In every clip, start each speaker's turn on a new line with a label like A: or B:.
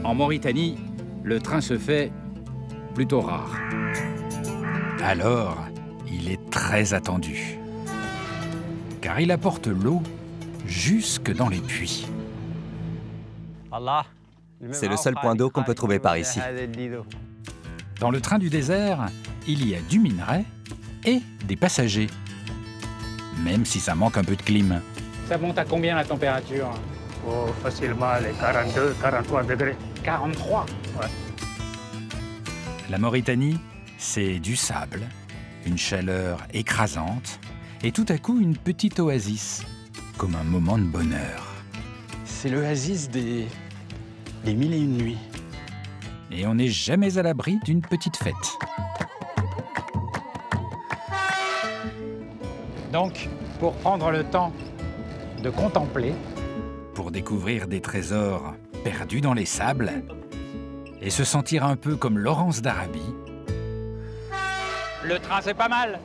A: En Mauritanie, le train se fait plutôt rare. Alors, il est très attendu. Car il apporte l'eau jusque dans les puits.
B: C'est le seul point d'eau qu'on peut trouver par ici.
A: Dans le train du désert, il y a du minerai et des passagers. Même si ça manque un peu de clim.
C: Ça monte à combien la température?
D: Oh, facilement les 42, 43 degrés.
C: 43?
D: Ouais.
A: La Mauritanie, c'est du sable, une chaleur écrasante et tout à coup une petite oasis, comme un moment de bonheur.
E: C'est l'oasis des mille et une nuits.
A: Et on n'est jamais à l'abri d'une petite fête.
C: Donc, pour prendre le temps de contempler,
A: Pour découvrir des trésors perdus dans les sables et se sentir un peu comme Laurence d'Arabie.
C: le train c'est pas mal.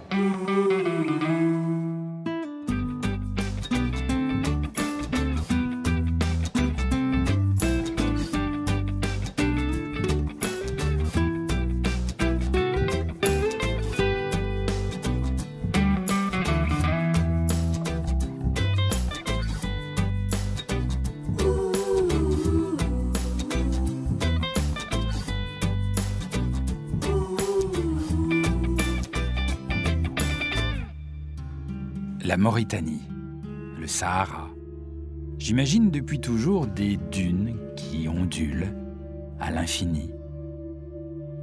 A: La Mauritanie, le Sahara. J'imagine depuis toujours des dunes qui ondulent à l'infini.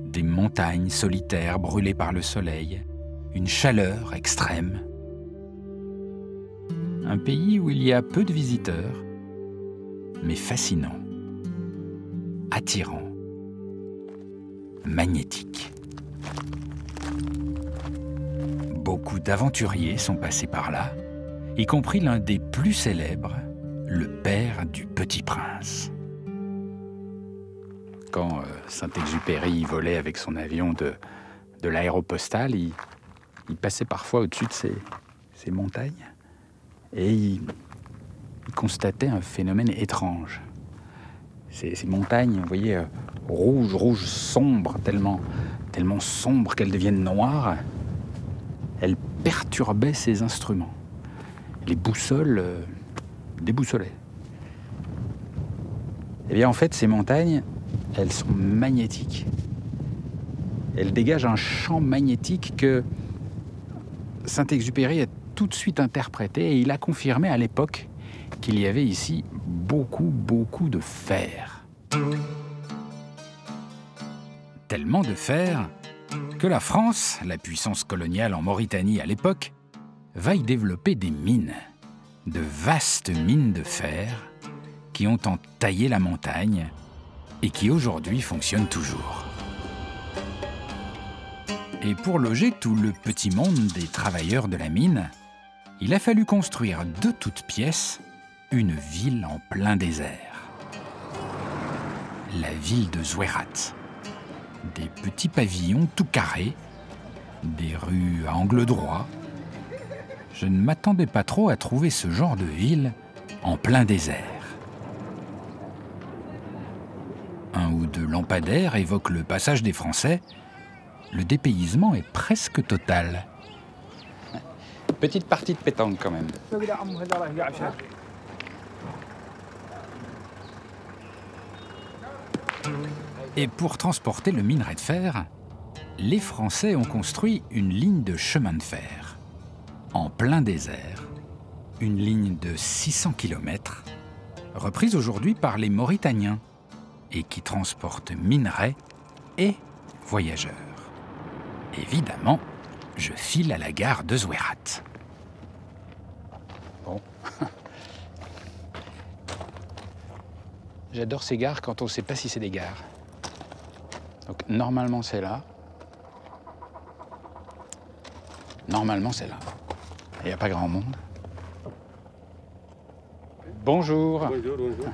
A: Des montagnes solitaires brûlées par le soleil, une chaleur extrême. Un pays où il y a peu de visiteurs, mais fascinant, attirant, magnétique. Beaucoup d'aventuriers sont passés par là, y compris l'un des plus célèbres, le père du Petit Prince. Quand Saint-Exupéry volait avec son avion de l'aéropostale, il passait parfois au-dessus de ces montagnes et il constatait un phénomène étrange. Ces montagnes, vous voyez, rouges, sombres, tellement sombres qu'elles deviennent noires. Elle perturbait ses instruments. Les boussoles débousolaient. Eh bien, en fait, ces montagnes, elles sont magnétiques. Elles dégagent un champ magnétique que Saint-Exupéry a tout de suite interprété et il a confirmé à l'époque qu'il y avait ici beaucoup de fer. Tellement de fer que la France, la puissance coloniale en Mauritanie à l'époque, va y développer des mines, de vastes mines de fer qui ont entaillé la montagne et qui aujourd'hui fonctionnent toujours. Et pour loger tout le petit monde des travailleurs de la mine, il a fallu construire de toutes pièces une ville en plein désert. La ville de Zouérat. Des petits pavillons tout carrés, des rues à angle droit. Je ne m'attendais pas trop à trouver ce genre de ville en plein désert. Un ou deux lampadaires évoquent le passage des Français. Le dépaysement est presque total. Petite partie de pétanque quand même. Et pour transporter le minerai de fer, les Français ont construit une ligne de chemin de fer. En plein désert, une ligne de 600 km, reprise aujourd'hui par les Mauritaniens, et qui transporte minerai et voyageurs. Évidemment, je file à la gare de Zouérat. Bon. J'adore ces gares quand on ne sait pas si c'est des gares. Donc normalement c'est là. Normalement c'est là. Il n'y a pas grand monde. Bonjour.
F: Bonjour, bonjour.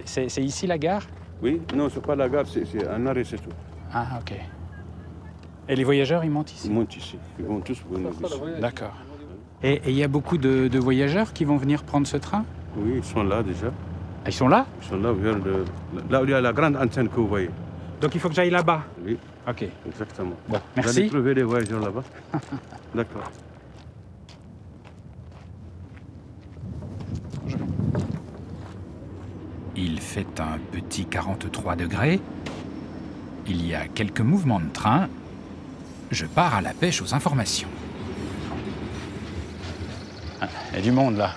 A: C'est ici la gare?
F: Oui, non, c'est pas la gare, c'est un arrêt, c'est tout.
A: Ah, ok. Et les voyageurs, ils montent ici?
F: Ils montent ici. Ils vont tous venir ici.
A: D'accord. Et il y a beaucoup de voyageurs qui vont venir prendre ce train?
F: Oui, ils sont là déjà.
C: Ils sont là?
F: Ils sont là, là où il y a la grande antenne que vous voyez.
C: Donc il faut que j'aille là-bas?
F: Oui,
C: Ok.
F: exactement.
C: Bon,
F: Vous
C: merci.
F: allez trouver les voyageurs là-bas. D'accord.
A: Il fait un petit 43 degrés. Il y a quelques mouvements de train. Je pars à la pêche aux informations.
C: Il y a du monde là.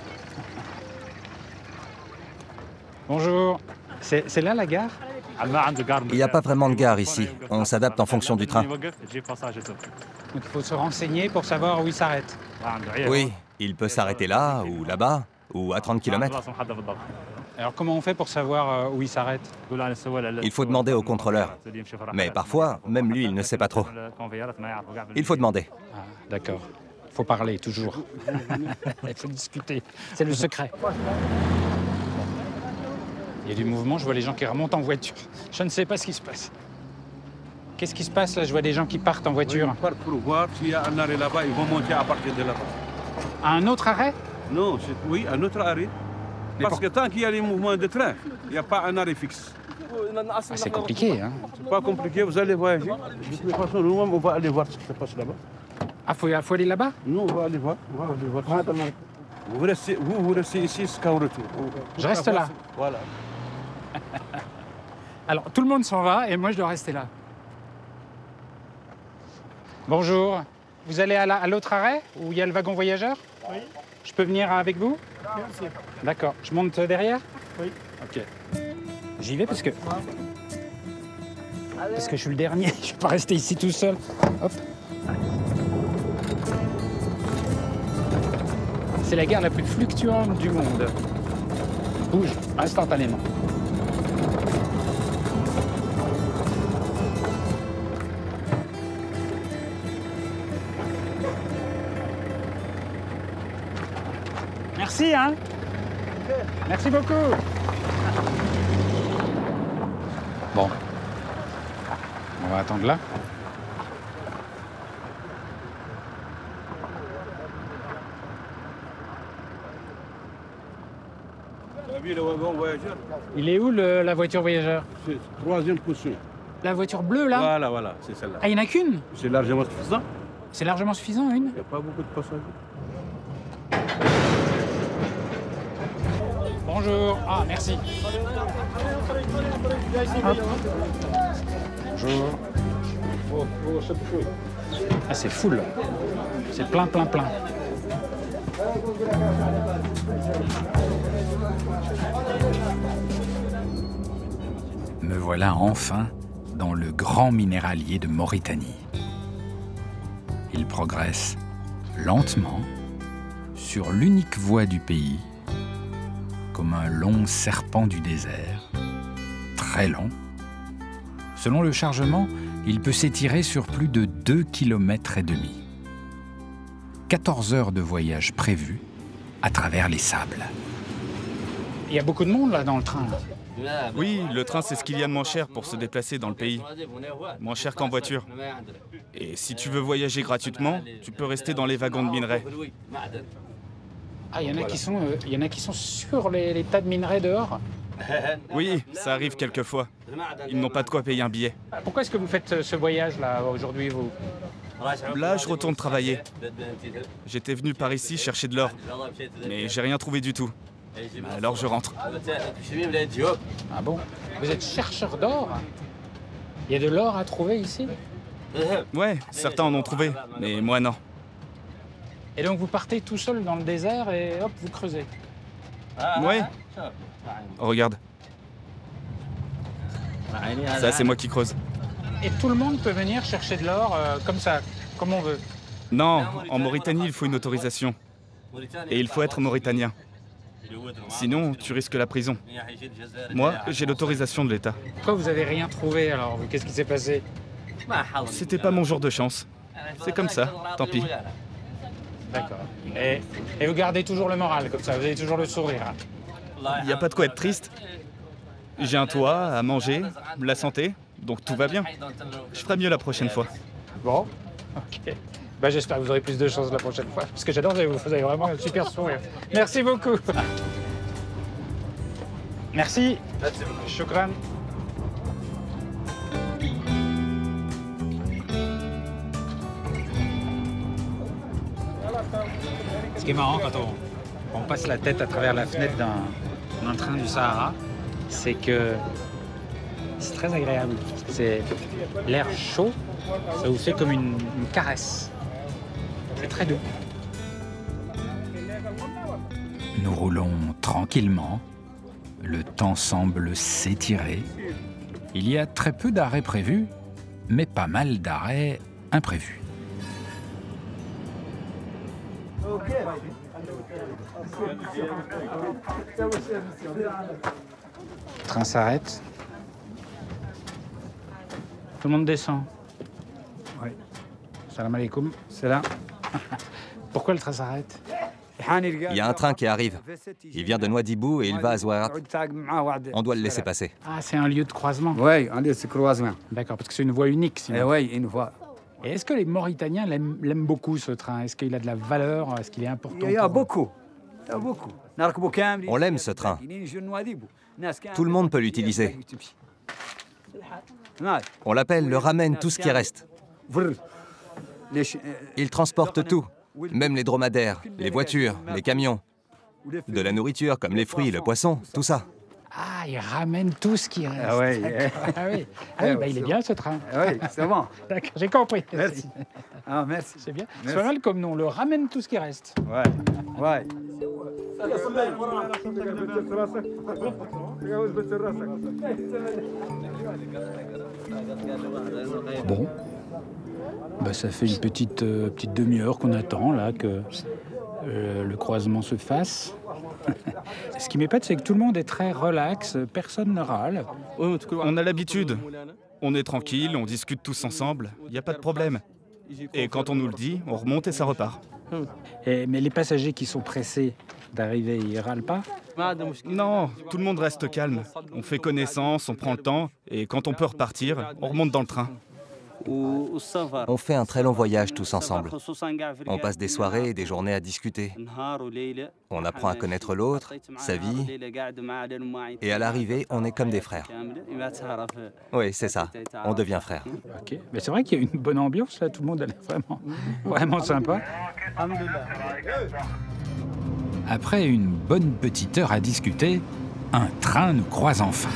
C: Bonjour. C'est là la gare?
B: Il n'y a pas vraiment de gare ici. On s'adapte en fonction du train.
C: Donc il faut se renseigner pour savoir où il s'arrête.
B: Oui, il peut s'arrêter là, ou là-bas, ou à 30 km.
C: Alors comment on fait pour savoir où il s'arrête?
B: Il faut demander au contrôleur. Mais parfois, même lui, il ne sait pas trop. Il faut demander.
C: Ah, d'accord. Il faut parler toujours. Il faut discuter. C'est le secret. Il y a du mouvement, je vois les gens qui remontent en voiture. Je ne sais pas ce qui se passe. Qu'est-ce qui se passe là? Je vois des gens qui partent en voiture.
F: Ils partent pour voir s'il y a un arrêt là-bas, ils vont monter à partir de là-bas.
C: À un autre arrêt?
F: Non, oui, un autre arrêt. Parce que tant qu'il y a les mouvements de train, il n'y a pas un arrêt fixe.
C: Ah, c'est compliqué, hein?
F: C'est pas compliqué, vous allez voyager. De toute façon, nous-mêmes, on va aller voir ce qui se passe là-bas.
C: Ah, faut aller là-bas?
F: Nous, on va aller voir. On va aller voir. Vous restez ici jusqu'à retour.
C: Je reste là.
F: Voilà.
C: Alors, tout le monde s'en va et moi, je dois rester là. Bonjour. Vous allez à l'autre arrêt où il y a le wagon voyageur? Oui. Je peux venir avec vous? Bien sûr. D'accord. Je monte derrière? Oui. Ok. J'y vais parce que je suis le dernier. Je ne vais pas rester ici tout seul. Hop. C'est la gare la plus fluctuante du monde. Bouge instantanément. Merci, hein? Merci beaucoup. Bon. On va attendre là.
F: Vous avez vu le wagon voyageur?
C: Il est où la voiture voyageur?
F: C'est troisième position.
C: La voiture bleue, là?
F: Voilà, c'est celle-là.
C: Ah, il n'y en a qu'une?
F: C'est largement suffisant.
C: C'est largement suffisant, une?
F: Il n'y a pas beaucoup de passagers.
C: Bonjour. Ah, merci. Hop. Bonjour. Ah, c'est full. C'est plein.
A: Me voilà enfin dans le grand minéralier de Mauritanie. Il progresse lentement sur l'unique voie du pays, comme un long serpent du désert, très long. Selon le chargement, il peut s'étirer sur plus de 2,5 km. 14 heures de voyage prévues à travers les sables.
C: Il y a beaucoup de monde là dans le train.
G: Oui, le train c'est ce qu'il y a de moins cher pour se déplacer dans le pays. Moins cher qu'en voiture. Et si tu veux voyager gratuitement, tu peux rester dans les wagons de minerais.
C: Ah, il y en a qui sont sur les tas de minerais dehors.
G: Oui, ça arrive quelquefois. Ils n'ont pas de quoi payer un billet.
C: Pourquoi est-ce que vous faites ce voyage là aujourd'hui, vous?
G: Là, je retourne travailler. J'étais venu par ici chercher de l'or, mais j'ai rien trouvé du tout. Alors je rentre.
C: Ah bon? Vous êtes chercheur d'or? Il y a de l'or à trouver ici?
G: Ouais, certains en ont trouvé, mais moi non.
C: Et donc vous partez tout seul dans le désert et hop, vous creusez?
G: Ouais. Regarde. Ça, c'est moi qui creuse.
C: Et tout le monde peut venir chercher de l'or comme ça, comme on veut?
G: Non, en Mauritanie, il faut une autorisation. Et il faut être mauritanien. Sinon, tu risques la prison. Moi, j'ai l'autorisation de l'État.
C: Pourquoi vous avez rien trouvé alors? Qu'est-ce qui s'est passé?
G: C'était pas mon jour de chance. C'est comme ça, tant pis.
C: D'accord. Et vous gardez toujours le moral comme ça, vous avez toujours le sourire.
G: Il n'y a pas de quoi être triste. J'ai un toit, à manger, la santé, donc tout va bien. Je ferai mieux la prochaine fois.
C: Bon, ok. Bah, j'espère que vous aurez plus de chance la prochaine fois, parce que j'adore, vous avez vraiment un super sourire. Merci beaucoup. Merci. Shukran. Ce qui est marrant quand on passe la tête à travers la fenêtre d'un train du Sahara, c'est que c'est très agréable. C'est l'air chaud, ça vous fait comme une caresse. C'est très doux.
A: Nous roulons tranquillement. Le temps semble s'étirer. Il y a très peu d'arrêts prévus, mais pas mal d'arrêts imprévus.
C: Le train s'arrête. Tout le monde descend. Oui. Salam alaikum. C'est là. Pourquoi le train s'arrête?
B: Il y a un train qui arrive. Il vient de Nouadhibou et il va à Zouarat. On doit le laisser passer.
C: Ah, c'est un lieu de croisement.
H: Oui, un lieu de croisement.
C: D'accord, parce que c'est une voie unique. Sinon.
H: Oui, une voie.
C: Et est-ce que les Mauritaniens l'aiment beaucoup, ce train? Est-ce qu'il a de la valeur? Est-ce qu'il est important?
H: Il y a beaucoup. Il y a beaucoup.
B: On l'aime, ce train. Tout le monde peut l'utiliser. On l'appelle le ramène tout ce qui reste. Il transporte tout, même les dromadaires, les voitures, les camions. De la nourriture comme les fruits, le poisson, tout ça.
C: Ah, il ramène tout ce qui reste.
H: Ah oui.
C: Ah oui, ah oui, bah, il est bien ce train.
H: Oui, c'est bon.
C: D'accord, j'ai compris.
H: Merci. Ah, merci.
C: C'est bien. C'est pas mal comme nom, le ramène tout ce qui reste.
H: Ouais, ouais.
C: Bon, bah, ça fait une petite demi-heure qu'on attend là que le croisement se fasse. Ce qui m'épate, c'est que tout le monde est très relax, personne ne râle.
G: On a l'habitude. On est tranquille, on discute tous ensemble, il n'y a pas de problème. Et quand on nous le dit, on remonte et ça repart.
C: Mais les passagers qui sont pressés d'arriver, ils râlent pas?
G: Non, tout le monde reste calme. On fait connaissance, on prend le temps, et quand on peut repartir, on remonte dans le train.
B: On fait un très long voyage tous ensemble. On passe des soirées et des journées à discuter. On apprend à connaître l'autre, sa vie. Et à l'arrivée, on est comme des frères. Oui, c'est ça. On devient frères.
C: Ok, mais c'est vrai qu'il y a une bonne ambiance là, tout le monde a l'air vraiment sympa.
A: Après une bonne petite heure à discuter, un train nous croise enfin.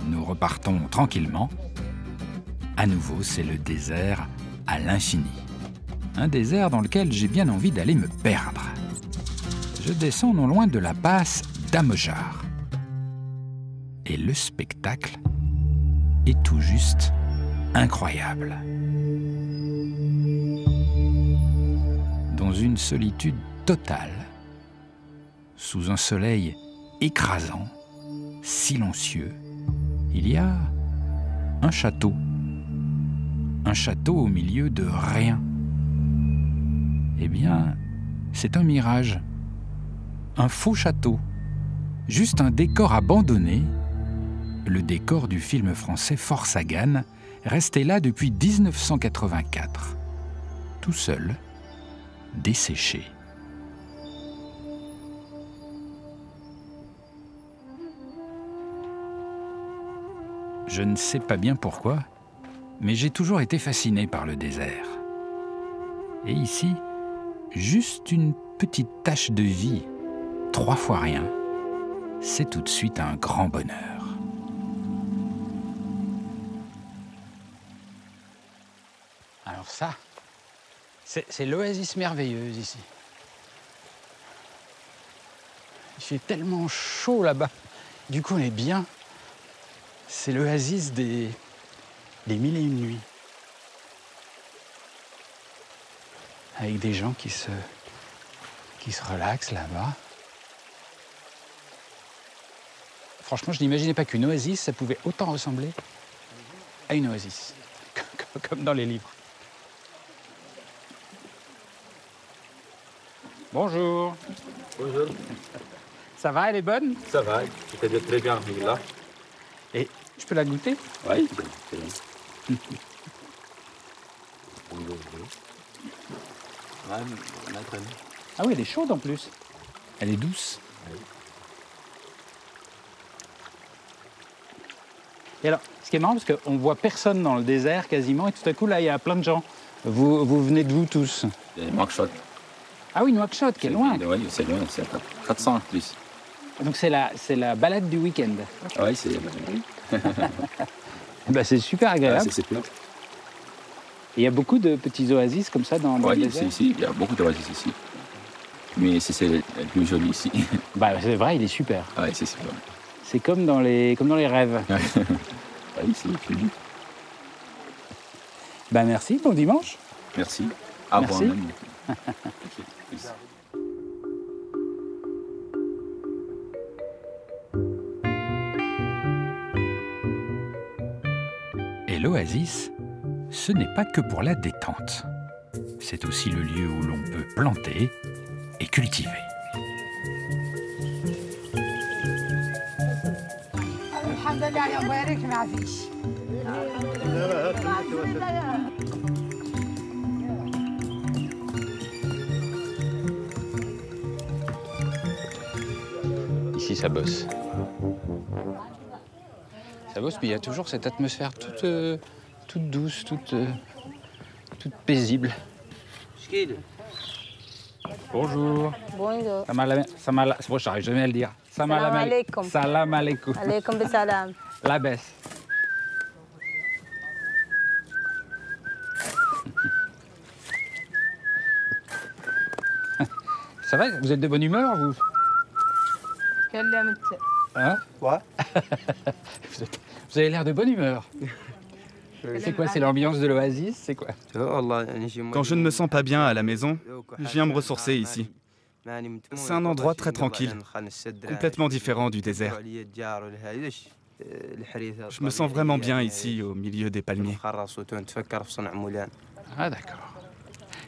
A: Nous repartons tranquillement. À nouveau, c'est le désert à l'infini. Un désert dans lequel j'ai bien envie d'aller me perdre. Je descends non loin de la passe d'Amojar. Et le spectacle est tout juste incroyable. Dans une solitude totale, sous un soleil écrasant, silencieux, il y a un château. Un château au milieu de rien. Eh bien, c'est un mirage. Un faux château. Juste un décor abandonné. Le décor du film français Force Sagan, resté là depuis 1984. Tout seul, desséché. Je ne sais pas bien pourquoi, mais j'ai toujours été fasciné par le désert. Et ici, juste une petite tache de vie, 3 fois rien, c'est tout de suite un grand bonheur.
C: Alors ça, c'est l'oasis merveilleuse ici. Il fait tellement chaud là-bas. Du coup, on est bien. C'est l'oasis des 1001 nuits. Avec des gens qui se relaxent là-bas. Franchement, je n'imaginais pas qu'une oasis, ça pouvait autant ressembler à une oasis, comme dans les livres. Bonjour.
I: Bonjour.
C: Ça va, elle est bonne?
I: Ça va, c'était très bien, là.
C: Et je peux la goûter?
I: Oui.
C: Ah oui, elle est chaude en plus.
A: Elle est douce. Et alors, ce qui est marrant, parce qu'on voit personne dans le désert quasiment, et tout à coup, là, il y a plein de gens. Vous venez d'où tous?
I: Nouakchott.
A: Ah oui, Nouakchott, qui est loin.
I: Oui, c'est loin, c'est 400 plus.
A: Donc c'est la balade du week-end.
I: Oui, c'est...
A: Bah, c'est super agréable.
I: c'est plein.
A: Il y a beaucoup de petits oasis comme ça dans le désert.
I: Oui, il y a beaucoup d'oasis ici. Mais c'est le plus joli ici.
A: Bah, c'est vrai, il est super.
I: Oui, c'est super.
A: C'est comme dans les rêves.
I: Oui, c'est le plus joli.
A: Bah, merci, bon dimanche.
I: Merci.
A: Merci. Et l'oasis, ce n'est pas que pour la détente. C'est aussi le lieu où l'on peut planter et cultiver. Ici, ça bosse. Ça bosse, puis il y a toujours cette atmosphère toute douce, toute paisible. Bonjour.
J: Bonjour.
A: Bon, j'arrive jamais à le dire.
J: Salam alaikum.
A: Salam alaikum.
J: Alaikum bisalam.
A: La baisse. Ça va? Vous êtes de bonne humeur, vous? Hein?
H: Quoi?
A: Vous avez l'air de bonne humeur. C'est quoi? C'est l'ambiance de l'oasis? C'est quoi?
G: Quand je ne me sens pas bien à la maison, je viens me ressourcer ici. C'est un endroit très tranquille, complètement différent du désert. Je me sens vraiment bien ici, au milieu des palmiers.
A: Ah d'accord.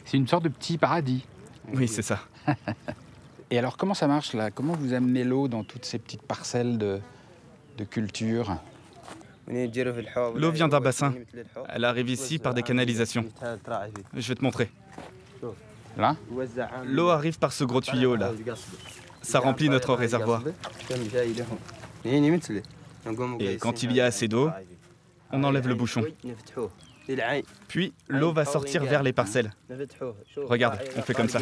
A: C'est une sorte de petit paradis.
G: Oui, c'est ça.
A: Et alors, comment ça marche là? Comment vous amenez l'eau dans toutes ces petites parcelles de culture?
G: L'eau vient d'un bassin. Elle arrive ici par des canalisations. Je vais te montrer.
A: Là?
G: L'eau arrive par ce gros tuyau là. Ça remplit notre réservoir. Et quand il y a assez d'eau, on enlève le bouchon. Puis l'eau va sortir vers les parcelles. Regarde, on fait comme ça.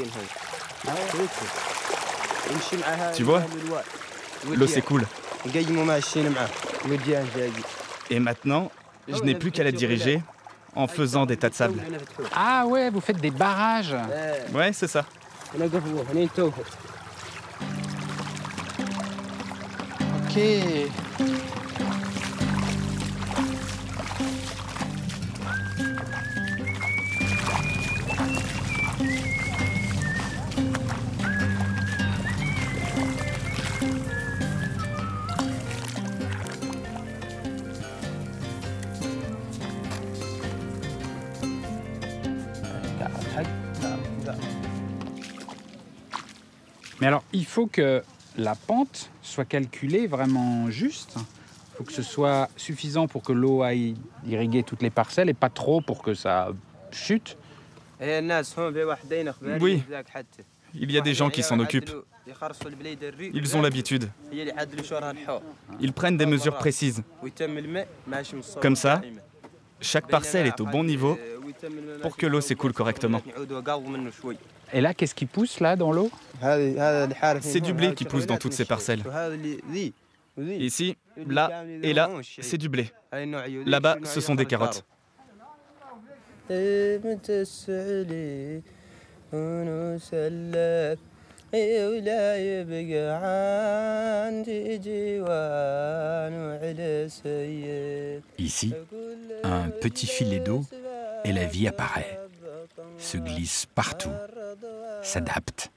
G: Tu vois? L'eau s'écoule. Et maintenant, je n'ai plus qu'à la diriger en faisant des tas de sable.
A: Ah ouais, vous faites des barrages.
G: Ouais, c'est ça.
A: Ok. Mais alors, il faut que la pente soit calculée vraiment juste. Il faut que ce soit suffisant pour que l'eau aille irriguer toutes les parcelles et pas trop pour que ça chute.
G: Oui, il y a des gens qui s'en occupent. Ils ont l'habitude. Ils prennent des mesures précises. Comme ça, chaque parcelle est au bon niveau pour que l'eau s'écoule correctement.
A: Et là, qu'est-ce qui pousse là dans l'eau?
G: C'est du blé qui pousse dans toutes ces parcelles. Ici, là et là, c'est du blé. Là-bas, ce sont des carottes.
A: Ici, un petit filet d'eau et la vie apparaît, se glisse partout, s'adapte.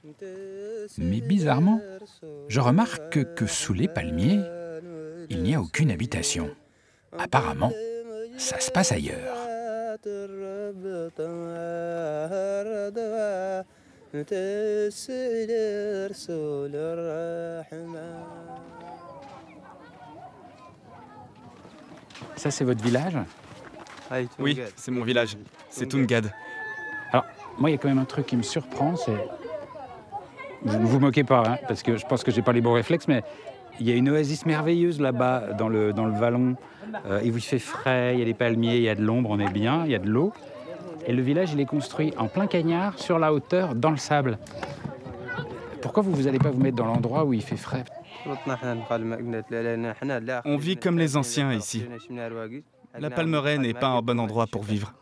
A: Mais bizarrement, je remarque que sous les palmiers, il n'y a aucune habitation. Apparemment, ça se passe ailleurs. Ça, c'est votre village?
G: Oui, c'est mon village. C'est Tungad.
A: Alors, moi, il y a quand même un truc qui me surprend, c'est
C: vous ne vous moquez pas, hein, parce que je pense que j'ai pas les bons réflexes, mais il y a une oasis merveilleuse là-bas, dans le vallon, et où il fait frais, il y a des palmiers, il y a de l'ombre, on est bien, il y a de l'eau. Et le village, il est construit en plein cagnard, sur la hauteur, dans le sable. Pourquoi vous n'allez pas vous mettre dans l'endroit où il fait frais?
G: On vit comme les anciens ici. La Palmeraie n'est pas un bon endroit pour vivre.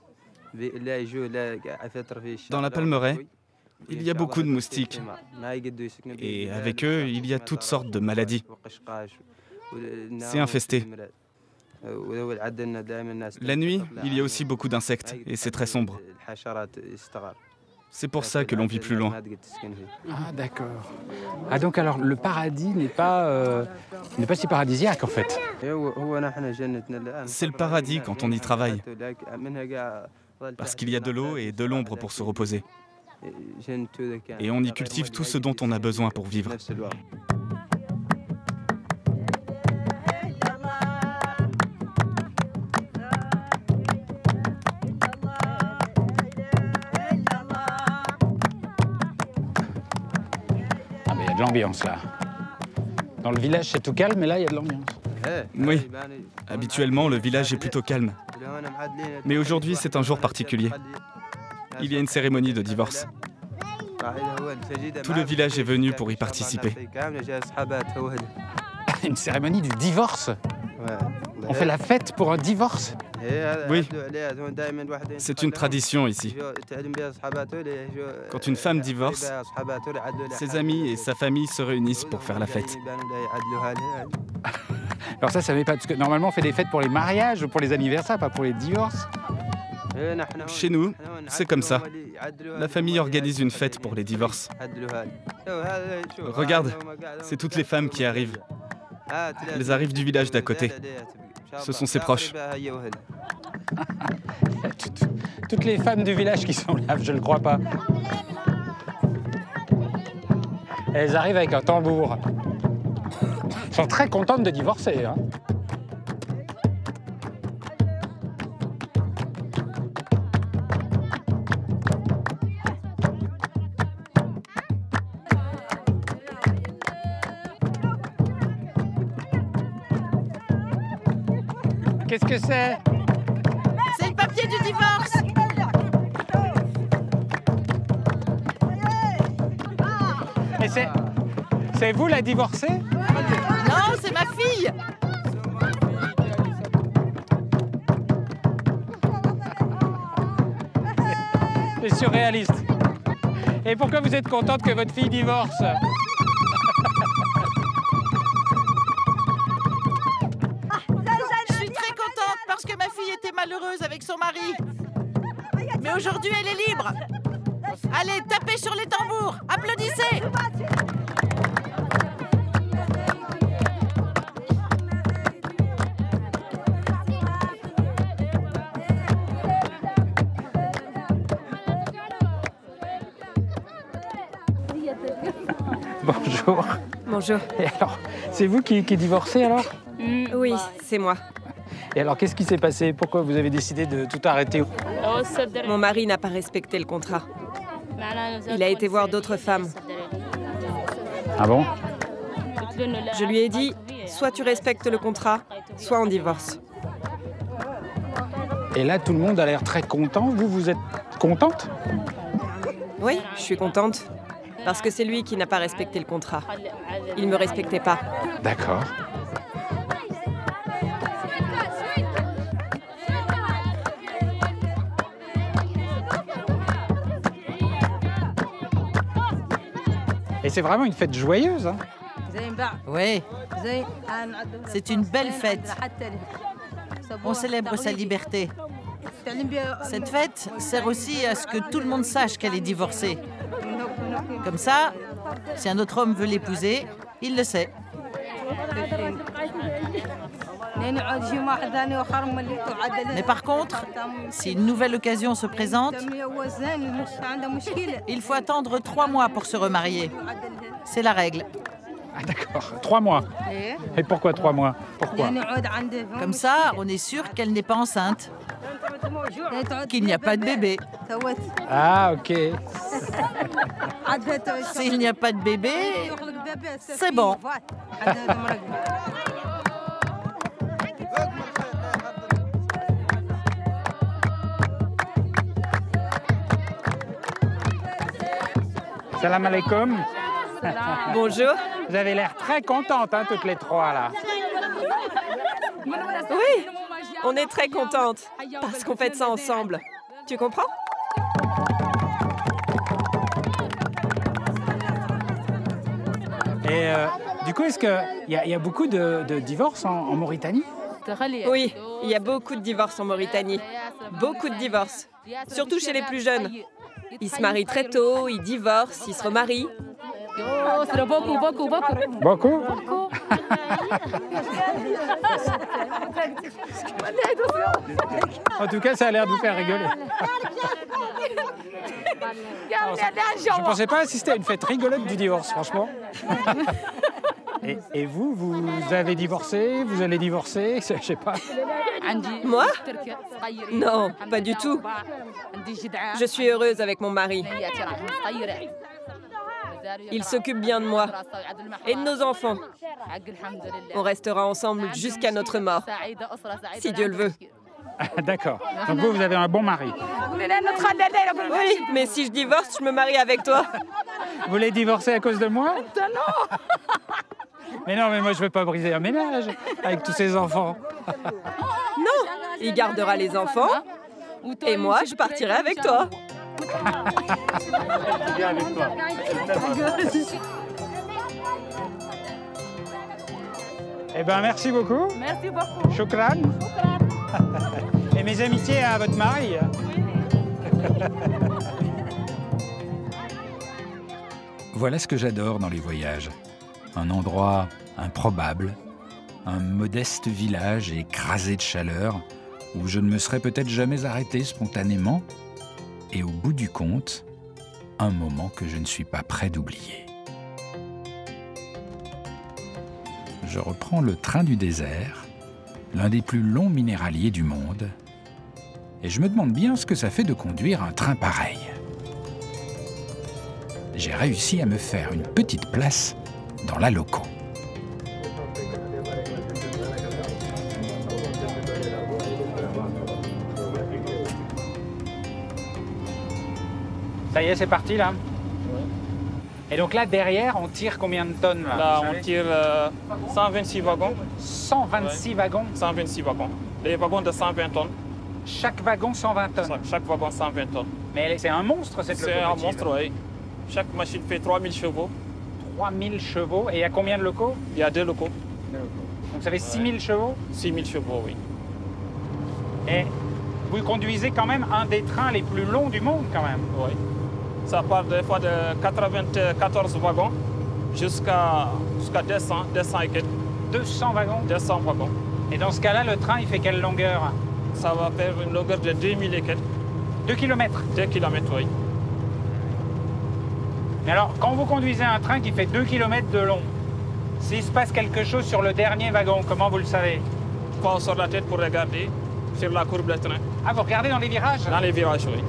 G: Dans la Palmeraie, il y a beaucoup de moustiques. Et avec eux, il y a toutes sortes de maladies. C'est infesté. La nuit, il y a aussi beaucoup d'insectes et c'est très sombre. C'est pour ça que l'on vit plus loin.
C: Ah, d'accord. Ah, donc alors, le paradis n'est pas si paradisiaque, en fait.
G: C'est le paradis quand on y travaille. Parce qu'il y a de l'eau et de l'ombre pour se reposer. Et on y cultive tout ce dont on a besoin pour vivre.
C: L'ambiance là. Dans le village, c'est tout calme, mais là, il y a de l'ambiance.
G: Oui, habituellement, le village est plutôt calme. Mais aujourd'hui, c'est un jour particulier. Il y a une cérémonie de divorce. Tout le village est venu pour y participer.
C: Une cérémonie du divorce? On fait la fête pour un divorce?
G: Oui, c'est une tradition ici. Quand une femme divorce, ses amis et sa famille se réunissent pour faire la fête.
C: Alors ça m'épate, parce que normalement on fait des fêtes pour les mariages ou pour les anniversaires, pas pour les divorces.
G: Chez nous, c'est comme ça. La famille organise une fête pour les divorces. Regarde, c'est toutes les femmes qui arrivent. Elles arrivent du village d'à côté. Ce sont ses proches.
C: Toutes les femmes du village qui sont là, je ne le crois pas. Elles arrivent avec un tambour. Elles sont très contentes de divorcer, hein. Qu'est-ce que c'est?
K: C'est le papier du divorce.
C: Et c'est vous la divorcée?
K: Non, c'est ma fille.
C: C'est surréaliste. Et pourquoi vous êtes contente que votre fille divorce?
K: Malheureuse avec son mari. Mais aujourd'hui, elle est libre. Allez, tapez sur les tambours. Applaudissez.
C: Bonjour.
L: Bonjour.
C: Et alors, c'est vous qui divorcez alors?
L: Oui, c'est moi.
C: Et alors, qu'est-ce qui s'est passé? Pourquoi vous avez décidé de tout arrêter?
L: Mon mari n'a pas respecté le contrat. Il a été voir d'autres femmes.
C: Ah bon?
L: Je lui ai dit, soit tu respectes le contrat, soit on divorce.
C: Et là, tout le monde a l'air très content. Vous êtes contente?
L: Oui, je suis contente. Parce que c'est lui qui n'a pas respecté le contrat. Il ne me respectait pas.
C: D'accord. Et c'est vraiment une fête joyeuse, hein?
K: Oui. C'est une belle fête. On célèbre sa liberté. Cette fête sert aussi à ce que tout le monde sache qu'elle est divorcée. Comme ça, si un autre homme veut l'épouser, il le sait. Mais par contre, si une nouvelle occasion se présente, il faut attendre 3 mois pour se remarier. C'est la règle.
C: Ah d'accord, 3 mois. Et pourquoi 3 mois? Pourquoi?
K: Comme ça, on est sûr qu'elle n'est pas enceinte, qu'il n'y a pas de bébé.
C: Ah ok.
K: S'il n'y a pas de bébé, c'est bon.
C: Salam alaikum.
L: Bonjour.
C: Vous avez l'air très contentes, hein, toutes les trois, là.
L: Oui, on est très contentes parce qu'on fait ça ensemble. Tu comprends?
C: Et du coup, est-ce qu'il y a beaucoup de divorces en Mauritanie?
L: Oui, il y a beaucoup de divorces en Mauritanie. Beaucoup de divorces. Surtout chez les plus jeunes. Ils se marient très tôt, ils divorcent, ils se remarient.
C: Beaucoup? En tout cas, ça a l'air de vous faire rigoler. Je ne pensais pas assister à une fête rigolote du divorce, franchement. Et vous avez divorcé? Vous allez divorcer? Je sais pas.
L: Moi? Non, pas du tout. Je suis heureuse avec mon mari. Il s'occupe bien de moi et de nos enfants. On restera ensemble jusqu'à notre mort, si Dieu le veut.
C: D'accord. Donc vous avez un bon mari.
L: Oui, mais si je divorce, je me marie avec toi.
C: Vous voulez divorcer à cause de moi? Mais non, mais moi je veux pas briser un ménage avec tous ces enfants.
L: Non, il gardera les enfants et moi je partirai avec toi.
D: Avec toi.
C: Eh bien, merci beaucoup.
J: Merci beaucoup.
C: Shukran. Et mes amitiés à votre mari. Voilà ce que j'adore dans les voyages. Un endroit improbable, un modeste village écrasé de chaleur où je ne me serais peut-être jamais arrêté spontanément et au bout du compte, un moment que je ne suis pas prêt d'oublier. Je reprends le train du désert, l'un des plus longs minéraliers du monde, et je me demande bien ce que ça fait de conduire un train pareil. J'ai réussi à me faire une petite place dans la loco. Ça y est, c'est parti là. Et donc là, derrière, on tire combien de tonnes là?
M: Là, on tire 126 wagons.
C: 126 wagons?
M: 126 wagons. Les wagons de 120 tonnes.
C: Chaque wagon 120 tonnes?
M: Chaque wagon 120 tonnes.
C: Mais c'est un monstre cette locomotive?
M: C'est un monstre, oui. Chaque machine fait 3000 chevaux.
C: 3000 chevaux. Et il y a combien de locaux?
M: Il y a 2 locaux.
C: Donc ça fait 6000 chevaux?
M: 6000 chevaux, oui.
C: Et vous conduisez quand même un des trains les plus longs du monde quand même?
M: Oui. Ça part des fois de 94 wagons jusqu'à 200 et quelques.
C: 200 wagons?
M: 200 wagons.
C: Et dans ce cas-là, le train, il fait quelle longueur?
M: Ça va faire une longueur de 2000 et quelques.
C: 2 km?
M: 2 km, oui.
C: Mais alors, quand vous conduisez un train qui fait 2 km de long, s'il se passe quelque chose sur le dernier wagon, comment vous le savez?
M: Je passe sur la tête pour regarder sur la courbe de train.
C: Ah, vous regardez dans les virages?
M: Dans les virages, oui.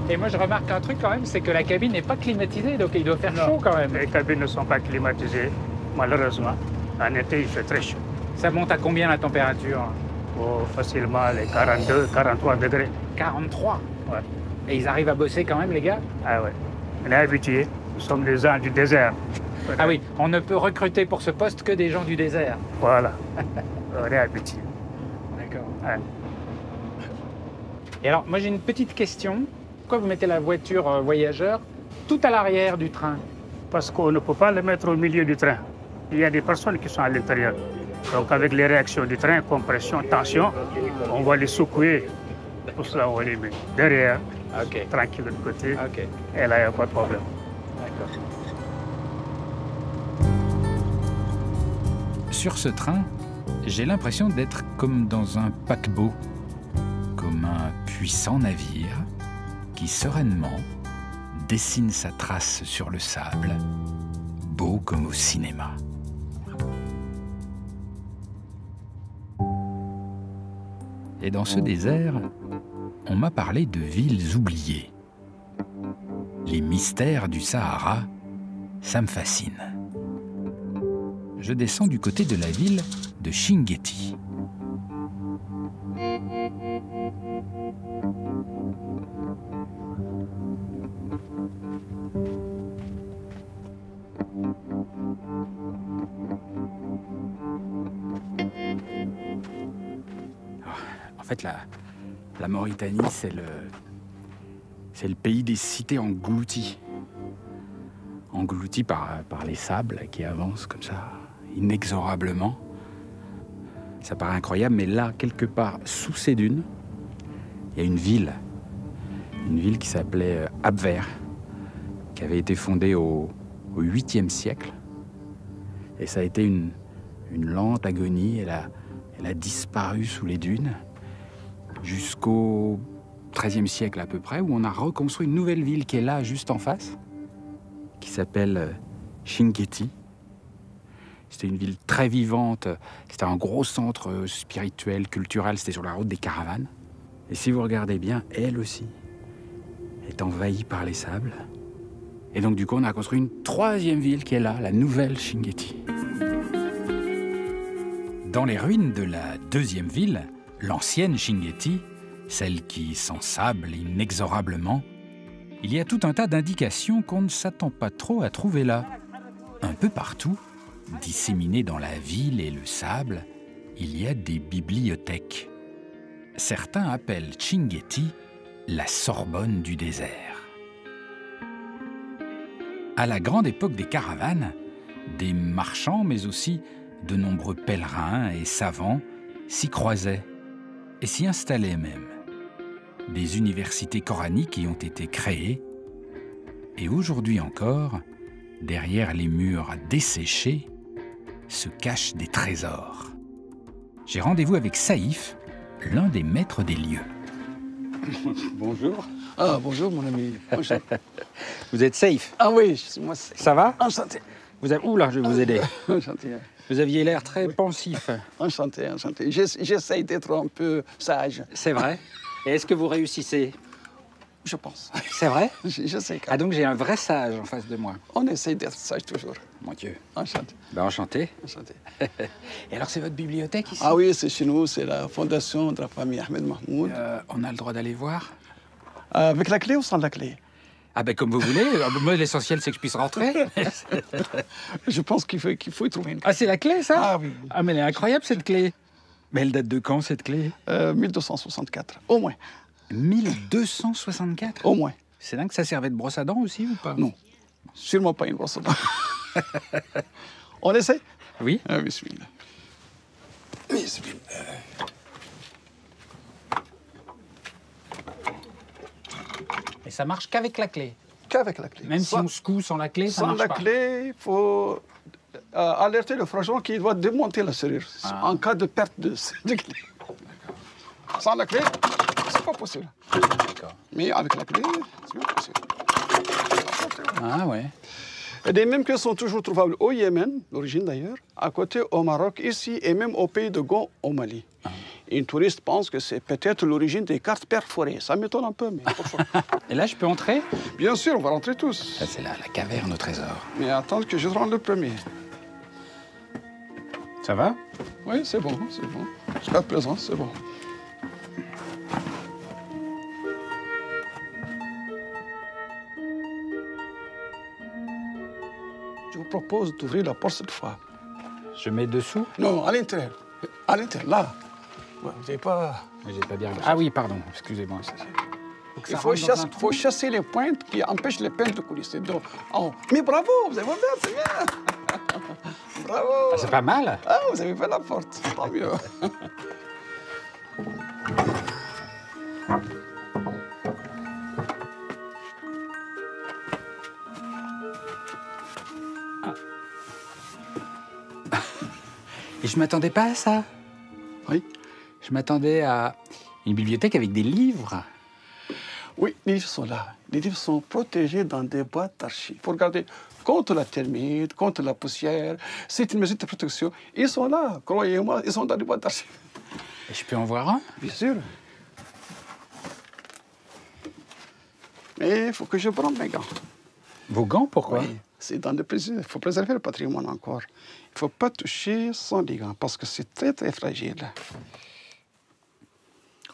C: Et moi, je remarque un truc quand même, c'est que la cabine n'est pas climatisée, donc il doit faire chaud quand même.
D: Les cabines ne sont pas climatisées, malheureusement. En été, il fait très chaud.
C: Ça monte à combien la température?
D: Oh, facilement les 42, 43 degrés.
C: 43?
D: Ouais.
C: Et ils arrivent à bosser quand même, les gars?
D: Ah ouais. On est habitués. Nous sommes les gens du désert.
C: Ah oui, on ne peut recruter pour ce poste que des gens du désert.
D: Voilà. On est habitués.
C: D'accord.
D: Ouais.
C: Et alors, moi j'ai une petite question. Pourquoi vous mettez la voiture voyageur tout à l'arrière du train?
D: Parce qu'on ne peut pas le mettre au milieu du train. Il y a des personnes qui sont à l'intérieur. Donc avec les réactions du train, compression, tension, on va les secouer. Pour cela, on les met derrière, tranquille de côté. Et là, il n'y a pas de problème.
C: D'accord. Sur ce train, j'ai l'impression d'être comme dans un paquebot, comme un puissant navire qui sereinement dessine sa trace sur le sable, beau comme au cinéma. Et dans ce désert,
A: on m'a parlé de villes oubliées. Les mystères du Sahara, ça me fascine. Je descends du côté de la ville de Chinguetti.
C: En fait, la Mauritanie, c'est le pays des cités englouties. Englouties par les sables qui avancent comme ça, inexorablement. Ça paraît incroyable, mais là, quelque part, sous ces dunes, il y a une ville qui s'appelait Abver, qui avait été fondée au 8e siècle. Et ça a été une lente agonie. Elle a disparu sous les dunes jusqu'au XIIIe siècle à peu près, où on a reconstruit une nouvelle ville qui est là, juste en face, qui s'appelle Chinguetti. C'était une ville très vivante, c'était un gros centre spirituel, culturel, c'était sur la route des caravanes. Et si vous regardez bien, elle aussi est envahie par les sables. Et donc du coup, on a construit une 3e ville qui est là, la nouvelle Chinguetti.
A: Dans les ruines de la 2e ville, l'ancienne Chinguetti, celle qui s'ensable inexorablement, il y a tout un tas d'indications qu'on ne s'attend pas trop à trouver là. Un peu partout, disséminées dans la ville et le sable, il y a des bibliothèques. Certains appellent Chinguetti la Sorbonne du désert. À la grande époque des caravanes, des marchands, mais aussi de nombreux pèlerins et savants s'y croisaient et s'y installaient même. Des universités coraniques y ont été créées et aujourd'hui encore, derrière les murs desséchés, se cachent des trésors. J'ai rendez-vous avec Saïf, l'un des maîtres des lieux.
H: Bonjour. Ah, bonjour mon ami. Bonjour.
C: Vous êtes Saïf?
H: Ah oui, moi c'est...
C: Ça va?
H: Enchanté.
C: Oula, je vais vous aider.
H: Enchanté.
C: Vous aviez l'air très pensif.
H: Enchanté, enchanté. J'essaye d'être un peu sage.
C: C'est vrai? Et est-ce que vous réussissez?
H: Je pense.
C: C'est vrai?
H: Je sais.
C: Ah, donc j'ai un vrai sage en face de moi.
H: On essaye d'être sage toujours.
C: Mon Dieu.
H: Enchanté.
C: Ben, enchanté.
H: Enchanté.
C: Et alors, c'est votre bibliothèque ici?
H: Ah oui, c'est chez nous. C'est la fondation de la famille Ahmed Mahmoud.
C: On a le droit d'aller voir?
H: Avec la clé ou sans la clé?
C: Ah ben comme vous voulez. Moi, l'essentiel, c'est que je puisse rentrer.
H: Je pense qu'il faut y trouver une clé.
C: Ah, c'est la clé, ça?
H: Ah oui.
C: Ah, mais elle est incroyable, cette clé. Mais elle date de quand, cette clé?
H: 1264, au moins.
C: 1264?
H: Au moins.
C: C'est dingue, ça servait de brosse à dents aussi ou pas?
H: Non, sûrement pas une brosse à dents. On essaie?
C: Oui.
H: Bismillah. Bismillah.
C: Et ça marche qu'avec la clé?
H: Qu'avec la clé.
C: Même si on secoue sans la clé, ça
H: sans
C: marche
H: la
C: pas.
H: clé, il faut alerter le forgeron qui doit démonter la serrure en cas de perte de clé. Sans la clé, c'est pas possible.
C: D'accord.
H: Mais avec la clé, c'est bien possible.
C: Ah ouais.
H: Et des mêmes clés sont toujours trouvables au Yémen, d'origine d'ailleurs, à côté au Maroc, ici, et même au pays de Gon, au Mali. Une touriste pense que c'est peut-être l'origine des cartes perforées. Ça m'étonne un peu, mais pourquoi?
C: Et là, je peux entrer?
H: Bien sûr, on va rentrer tous.
C: C'est là, la caverne au trésor.
H: Mais attends que je rentre le premier.
C: Ça va?
H: Oui, c'est bon, c'est bon. Jusqu'à présent, c'est bon. Je vous propose d'ouvrir la porte cette fois.
C: Je mets dessous?
H: Non, à l'intérieur. À l'intérieur, là. Ouais, vous n'avez pas...
C: J'ai pas bien... Ah oui, pardon, excusez-moi.
H: Il faut chasser les pointes qui empêchent les peintes de coulisser. Donc, oh. Mais bravo, vous avez fait, c'est bien. Bravo.
C: Ah, c'est pas mal.
H: Ah, vous avez fait la porte, tant mieux.
C: Et je m'attendais pas à ça.
H: Oui.
C: Je m'attendais à une bibliothèque avec des livres.
H: Oui, les livres sont là. Les livres sont protégés dans des boîtes d'archives. Pour garder contre la termite, contre la poussière. C'est une mesure de protection. Ils sont là, croyez-moi, ils sont dans des boîtes d'archives.
C: Et je peux en voir un?
H: Bien sûr. Mais il faut que je prenne mes gants.
A: Vos gants, pourquoi?
H: Oui, c'est dans le plaisir. Il faut préserver le patrimoine encore. Il ne faut pas toucher sans les gants parce que c'est très, très fragile.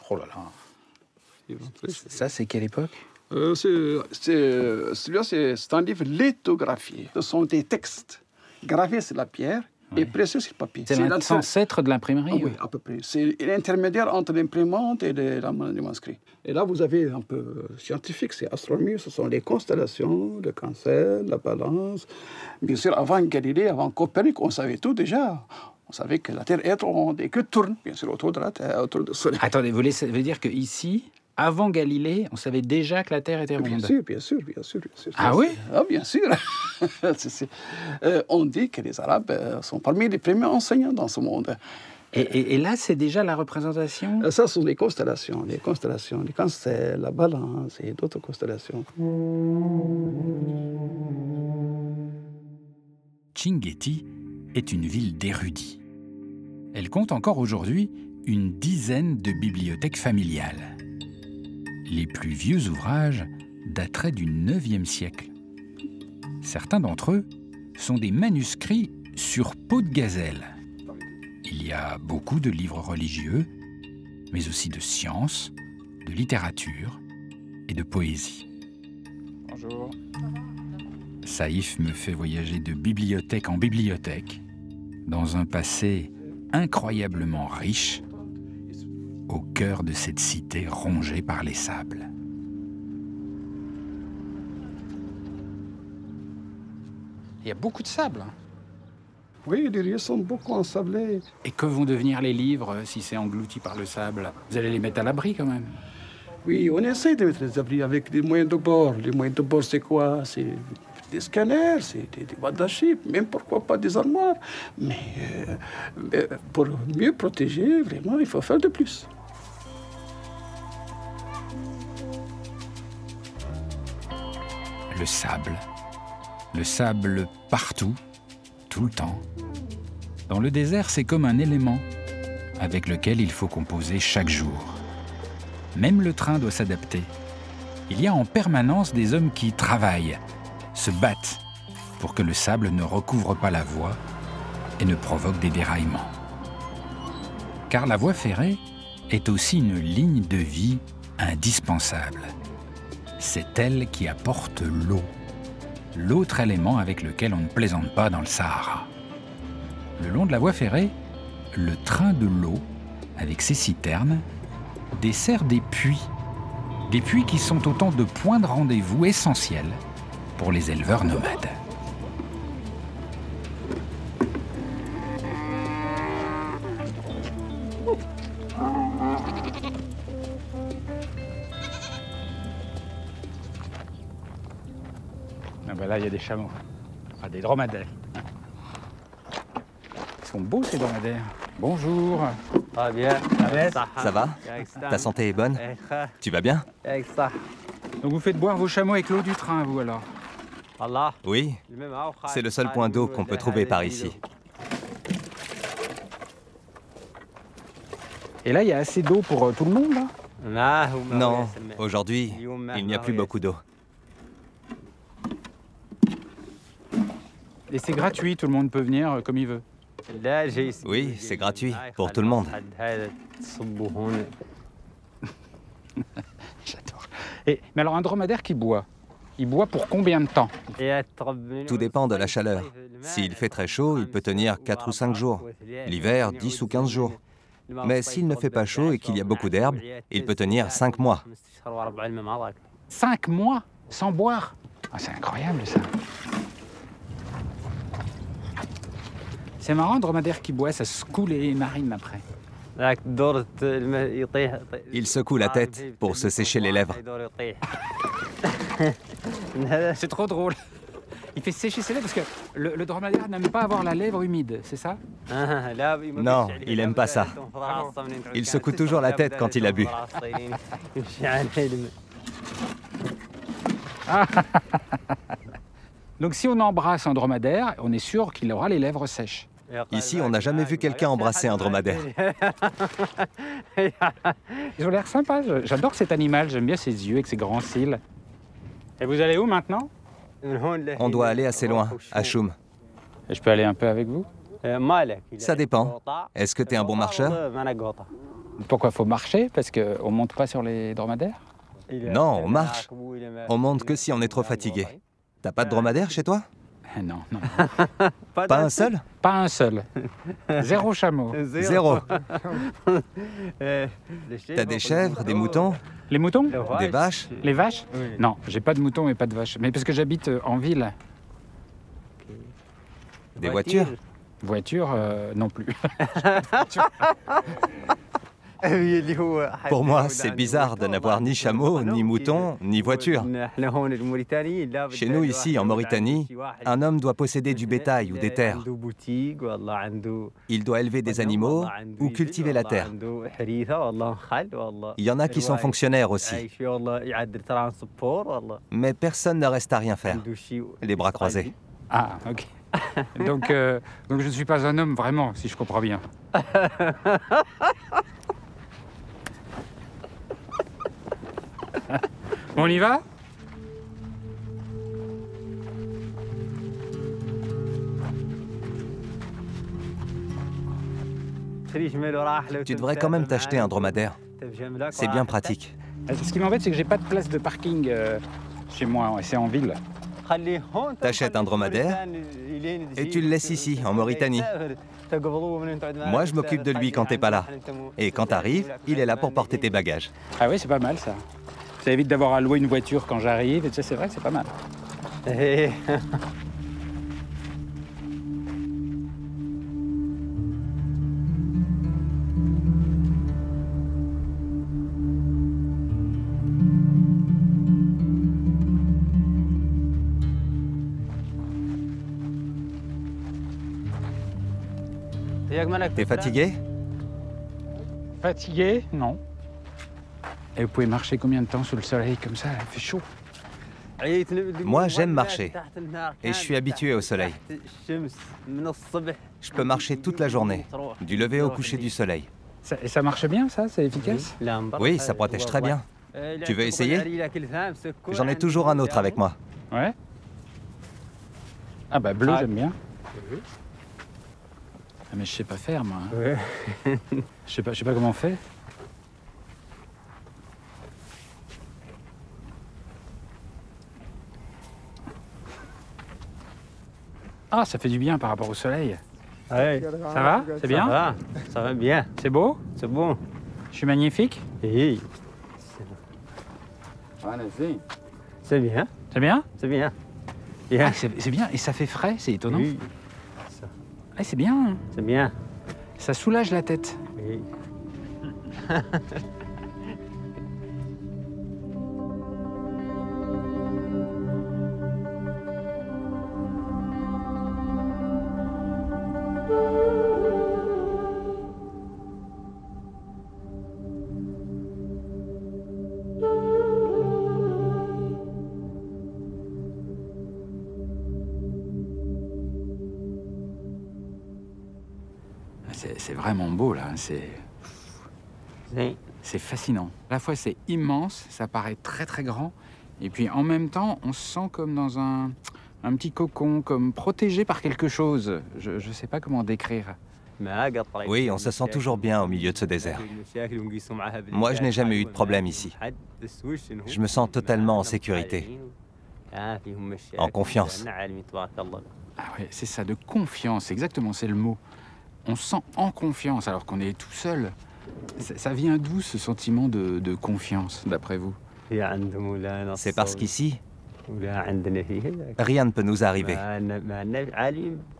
A: Oh là là. Ça, c'est quelle époque?
H: Celui-là, c'est un livre lithographié. Ce sont des textes gravés sur la pierre et pressés sur le papier.
A: C'est l'ancêtre de l'imprimerie?
H: Oui, à peu près. C'est l'intermédiaire entre l'imprimante et le manuscrit. Et là, vous avez un peu scientifique, c'est astronomie, ce sont les constellations, le cancer, la balance. Bien sûr, avant Galilée, avant Copernic, on savait tout déjà. On savait que la Terre est ronde et que tourne, bien sûr, autour de la Terre, autour du Soleil.
A: Attendez, vous voulez dire qu'ici, avant Galilée, on savait déjà que la Terre était ronde?
H: Bien sûr, bien sûr, bien sûr. Bien sûr.
A: Ah oui?
H: Ah, bien sûr. On dit que les Arabes sont parmi les premiers enseignants dans ce monde.
A: Et là, c'est déjà la représentation?
H: Ça, ce sont les constellations, les cancers, la balance et d'autres constellations.
A: Chinguetti est une ville d'érudits. Elle compte encore aujourd'hui une dizaine de bibliothèques familiales. Les plus vieux ouvrages dateraient du IXe siècle. Certains d'entre eux sont des manuscrits sur peau de gazelle. Il y a beaucoup de livres religieux, mais aussi de sciences, de littérature et de poésie.
C: Bonjour.
A: Saïf me fait voyager de bibliothèque en bibliothèque, dans un passé incroyablement riche, au cœur de cette cité rongée par les sables. Il y a beaucoup de sable.
H: Oui, les lieux sont beaucoup ensablés.
A: Et que vont devenir les livres si c'est englouti par le sable? Vous allez les mettre à l'abri quand même?
H: Oui, on essaie de mettre les abris avec des moyens de bord. Les moyens de bord, c'est quoi? C'est des scanners, c'est des boîtes d'archives, même pourquoi pas des armoires. Mais pour mieux protéger, vraiment, il faut faire de plus.
A: Le sable partout, tout le temps. Dans le désert, c'est comme un élément avec lequel il faut composer chaque jour. Même le train doit s'adapter. Il y a en permanence des hommes qui travaillent, se battent pour que le sable ne recouvre pas la voie et ne provoque des déraillements. Car la voie ferrée est aussi une ligne de vie indispensable. C'est elle qui apporte l'eau, l'autre élément avec lequel on ne plaisante pas dans le Sahara. Le long de la voie ferrée, le train de l'eau, avec ses citernes, dessert des puits qui sont autant de points de rendez-vous essentiels pour les éleveurs nomades.
C: Ah ben là, il y a des chameaux, des dromadaires. Ils sont beaux ces dromadaires. Bonjour.
N: Ah bien.
B: Ça va? Ta santé est bonne? Tu vas bien?
A: Donc vous faites boire vos chameaux avec l'eau du train, vous alors?
B: Oui, c'est le seul point d'eau qu'on peut trouver par ici.
A: Et là, il y a assez d'eau pour tout le monde, là?
B: Non, aujourd'hui, il n'y a plus beaucoup d'eau.
A: Et c'est gratuit, tout le monde peut venir comme il veut?
B: Oui, c'est gratuit pour tout le monde.
A: J'adore. Mais alors, un dromadaire qui boit, il boit pour combien de temps?
B: Tout dépend de la chaleur. S'il fait très chaud, il peut tenir 4 ou 5 jours. L'hiver, 10 ou 15 jours. Mais s'il ne fait pas chaud et qu'il y a beaucoup d'herbe, il peut tenir 5 mois.
A: 5 mois sans boire? Ah, c'est incroyable, ça. C'est marrant, un dromadaire qui boit, ça secoue les narines après.
B: Il secoue la tête pour se sécher les lèvres.
A: C'est trop drôle. Il fait sécher ses lèvres parce que le dromadaire n'aime pas avoir la lèvre humide, c'est ça?
B: Non, il n'aime pas ça. Il secoue toujours la tête quand il a bu.
A: Donc si on embrasse un dromadaire, on est sûr qu'il aura les lèvres sèches.
B: Ici, on n'a jamais vu quelqu'un embrasser un dromadaire.
A: Ils ont l'air sympas. J'adore cet animal. J'aime bien ses yeux avec ses grands cils.
C: Et vous allez où maintenant?
B: On doit aller assez loin, à Choum.
C: Et je peux aller un peu avec vous?
B: Ça dépend. Est-ce que tu es un bon marcheur?
C: Pourquoi faut marcher? Parce qu'on ne monte pas sur les dromadaires?
B: Non, on marche. On monte que si on est trop fatigué. T'as pas de dromadaire chez toi?
C: Non, non.
B: Pas un seul?
C: Pas un seul. Zéro chameau.
B: Zéro. T'as des chèvres, des moutons?
C: Les moutons?
B: Des vaches?
C: Les vaches? Non, j'ai pas de moutons et pas de vaches. Mais parce que j'habite en ville.
B: Des voitures?
C: Voitures, non plus.
B: Pour moi, c'est bizarre de n'avoir ni chameau, ni mouton, ni voiture. Chez nous, ici, en Mauritanie, un homme doit posséder du bétail ou des terres. Il doit élever des animaux ou cultiver la terre. Il y en a qui sont fonctionnaires aussi. Mais personne ne reste à rien faire. Les bras croisés.
C: Ah, ok. Donc je ne suis pas un homme vraiment, si je comprends bien. On y va?
B: Tu devrais quand même t'acheter un dromadaire. C'est bien pratique.
C: Ce qui m'embête, c'est que j'ai pas de place de parking chez moi, et c'est en ville.
B: T'achètes un dromadaire et tu le laisses ici, en Mauritanie. Moi, je m'occupe de lui quand t'es pas là. Et quand t'arrives, il est là pour porter tes bagages.
C: Ah oui, c'est pas mal ça. Ça évite d'avoir à louer une voiture quand j'arrive, et tu sais, c'est vrai que c'est pas mal.
B: T'es fatigué?
C: Fatigué? Non. Et vous pouvez marcher combien de temps sous le soleil comme ça? Il fait chaud.
B: Moi, j'aime marcher. Et je suis habitué au soleil. Je peux marcher toute la journée, du lever au coucher du soleil.
C: Et ça marche bien, ça? C'est efficace?
B: Oui, ça protège très bien. Tu veux essayer? J'en ai toujours un autre avec moi.
C: Ouais? Ah bah bleu, j'aime bien. Ah, mais je sais pas faire, moi.
N: Ouais.
C: Je sais pas comment on fait. Ah, ça fait du bien par rapport au soleil.
N: Ouais.
C: Ça va? C'est bien?
N: Ça va bien.
C: C'est beau?
N: C'est bon.
C: Je suis magnifique?
N: Oui. C'est bien.
C: C'est bien?
N: C'est bien.
C: Yeah. Ah, c'est bien, et ça fait frais, c'est étonnant.
N: Oui.
C: Ah, c'est bien.
N: C'est bien.
C: Ça soulage la tête.
N: Oui.
A: C'est vraiment beau, là. C'est fascinant. À la fois, c'est immense, ça paraît très, très grand. Et puis, en même temps, on se sent comme dans un petit cocon, comme protégé par quelque chose. Je ne sais pas comment décrire.
B: Oui, on se sent toujours bien au milieu de ce désert. Moi, je n'ai jamais eu de problème ici. Je me sens totalement en sécurité, en confiance.
A: Ah oui, c'est ça, de confiance, exactement, c'est le mot. On se sent en confiance alors qu'on est tout seul. Ça vient d'où ce sentiment de confiance, d'après vous?
B: C'est parce qu'ici, rien ne peut nous arriver.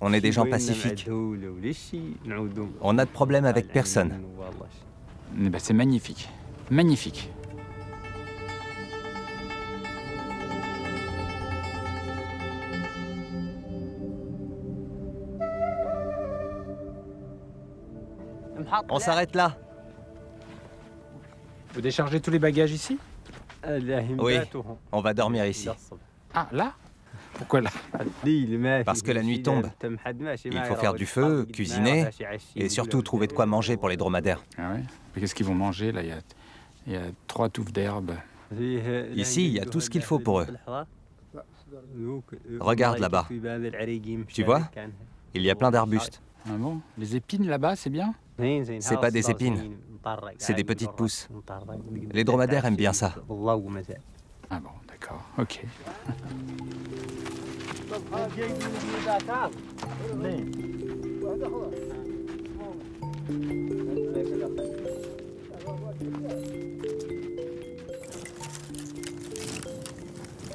B: On est des gens pacifiques. On n'a de problème avec personne.
A: Ben, c'est magnifique. Magnifique.
B: On s'arrête là.
C: Vous déchargez tous les bagages ici?
B: Oui, on va dormir ici.
C: Ah, là? Pourquoi là?
B: Parce que la nuit tombe. Il faut faire du feu, cuisiner et surtout trouver de quoi manger pour les dromadaires.
A: Ah ouais? Mais qu'est-ce qu'ils vont manger là? Il y a 3 touffes d'herbe.
B: Ici, il y a tout ce qu'il faut pour eux. Regarde là-bas. Tu vois? Il y a plein d'arbustes.
A: Ah bon? Les épines là-bas, c'est bien?
B: C'est pas des épines, c'est des petites pousses. Les dromadaires aiment bien ça.
A: Ah bon, d'accord, ok.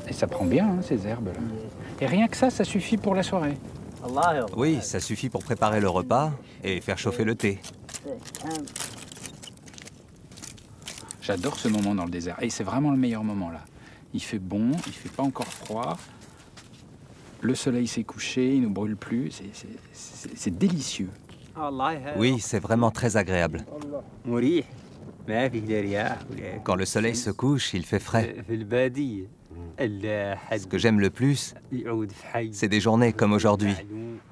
A: Et ça prend bien, hein, ces herbes-là. Et rien que ça suffit pour la soirée.
B: Oui, ça suffit pour préparer le repas et faire chauffer le thé.
A: J'adore ce moment dans le désert. Et c'est vraiment le meilleur moment, là. Il fait bon, il fait pas encore froid. Le soleil s'est couché, il ne nous brûle plus. C'est délicieux.
B: Oui, c'est vraiment très agréable. Quand le soleil se couche, il fait frais. Ce que j'aime le plus, c'est des journées comme aujourd'hui,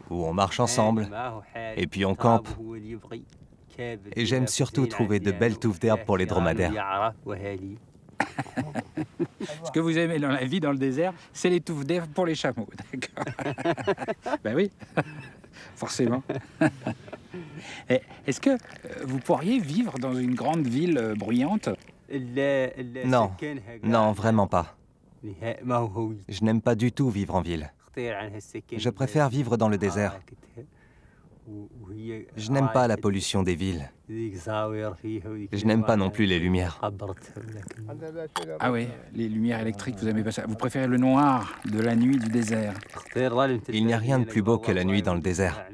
B: où on marche ensemble, et puis on campe. Et j'aime surtout trouver de belles touffes d'herbe pour les dromadaires.
A: Ce que vous aimez dans la vie dans le désert, c'est les touffes d'herbe pour les chameaux, d'accord? Ben oui, forcément. Est-ce que vous pourriez vivre dans une grande ville bruyante?
B: Non, non, vraiment pas. Je n'aime pas du tout vivre en ville. Je préfère vivre dans le désert. Je n'aime pas la pollution des villes. Je n'aime pas non plus les lumières.
A: Ah oui, les lumières électriques, vous aimez pas ça? Vous préférez le noir de la nuit du désert?
B: Il n'y a rien de plus beau que la nuit dans le désert.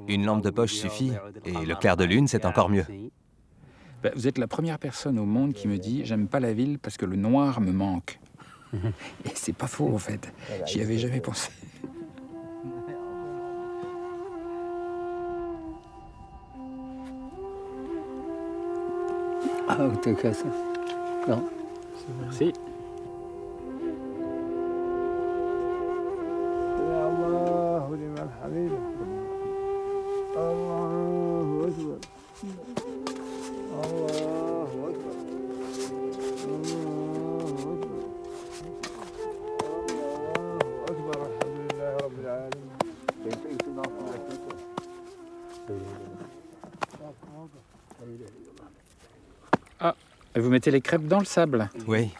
B: Une lampe de poche suffit, et le clair de lune, c'est encore mieux.
A: Ben, vous êtes la première personne au monde qui me dit « J'aime pas la ville parce que le noir me manque ». Et c'est pas faux, en fait. J'y avais jamais pensé.
N: Ah, t'es que ça. Non.
A: Merci. Ah, et vous mettez les crêpes dans le sable?
B: Oui.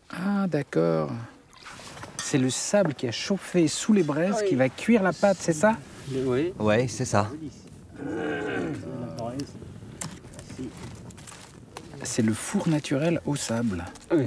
A: Ah, d'accord. C'est le sable qui a chauffé sous les braises qui va cuire la pâte, c'est ça?
B: Oui. Oui, c'est ça.
A: C'est le four naturel au sable.
N: Oui.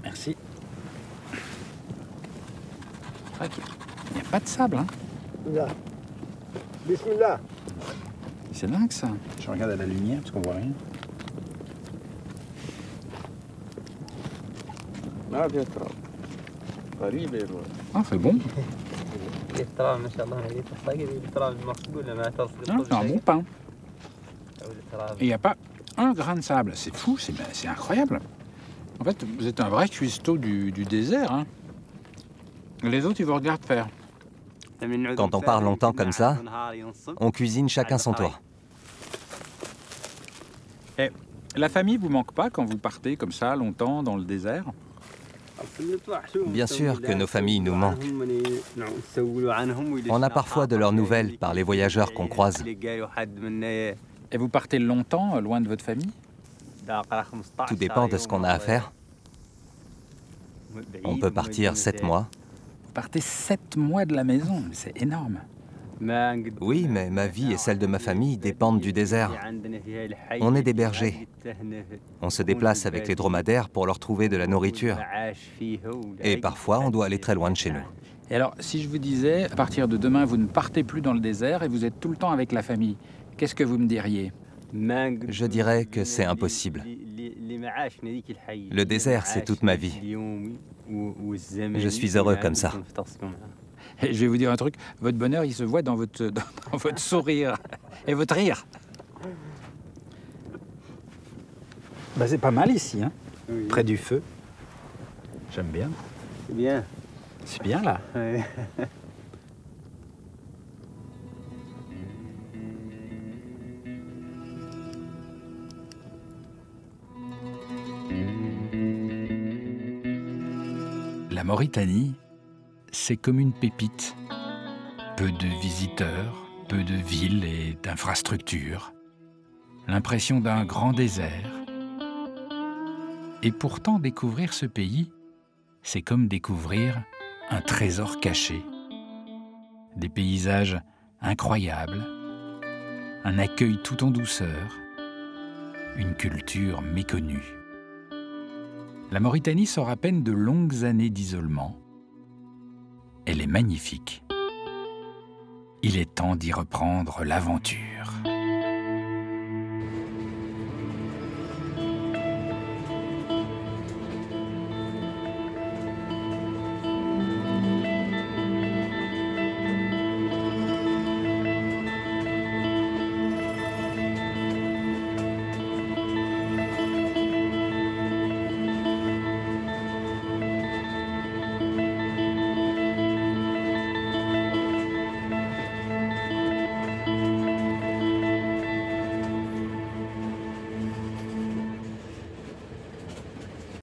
A: Merci. Il n'y a pas de sable, hein? C'est dingue, ça. Je regarde à la lumière parce qu'on voit rien. Ah, c'est bon. Non, c'est un bon pain. Et il n'y a pas un grain de sable. C'est fou, c'est incroyable. En fait, vous êtes un vrai cuistot du désert, hein. Les autres, ils vous regardent faire.
B: Quand on part longtemps comme ça, on cuisine chacun son tour.
A: Et la famille vous manque pas quand vous partez comme ça longtemps dans le désert?
B: Bien sûr que nos familles nous manquent. On a parfois de leurs nouvelles par les voyageurs qu'on croise.
A: Et vous partez longtemps, loin de votre famille?
B: Tout dépend de ce qu'on a à faire. On peut partir 7 mois.
A: Vous partez 7 mois de la maison, c'est énorme.
B: Oui, mais ma vie et celle de ma famille dépendent du désert. On est des bergers. On se déplace avec les dromadaires pour leur trouver de la nourriture. Et parfois, on doit aller très loin de chez nous.
A: Et alors, si je vous disais, à partir de demain, vous ne partez plus dans le désert et vous êtes tout le temps avec la famille, qu'est-ce que vous me diriez?
B: Je dirais que c'est impossible. Le désert, c'est toute ma vie. Je suis heureux comme ça.
C: Et je vais vous dire un truc, votre bonheur, il se voit dans votre sourire et votre rire. Bah, c'est pas mal ici, hein, oui. Près du feu. J'aime bien.
O: C'est bien.
C: C'est bien, là.
O: Oui.
A: La Mauritanie, c'est comme une pépite. Peu de visiteurs, peu de villes et d'infrastructures. L'impression d'un grand désert. Et pourtant, découvrir ce pays, c'est comme découvrir un trésor caché. Des paysages incroyables, un accueil tout en douceur, une culture méconnue. La Mauritanie sort à peine de longues années d'isolement. Elle est magnifique. Il est temps d'y reprendre l'aventure.